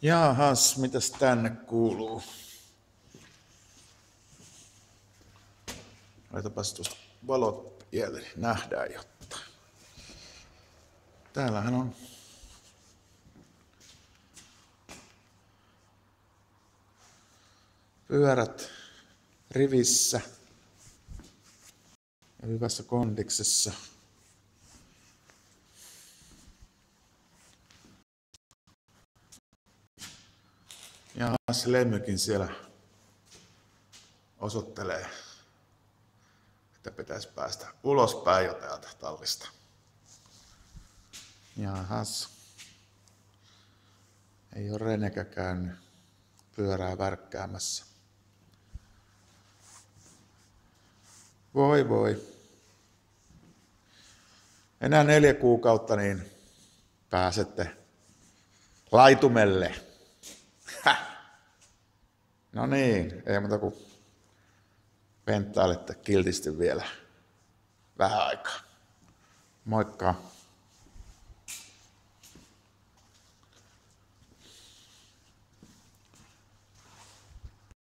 Jaahas, mitäs tänne kuuluu? Laitapas tuosta valot vielä, niin nähdään jotta. Täällähän on pyörät rivissä ja hyvässä kondiksessa. Ja se Lemmykin siellä osoittelee, että pitäisi päästä ulospäin jo täältä tallista. Jahas. Ei ole Renekä käynyt pyörää värkkäämässä. Voi voi. Enää 4 kuukautta niin pääsette laitumelle. No niin, ei muuta kuin penttailette kiltisti vielä vähän aikaa. Moikka!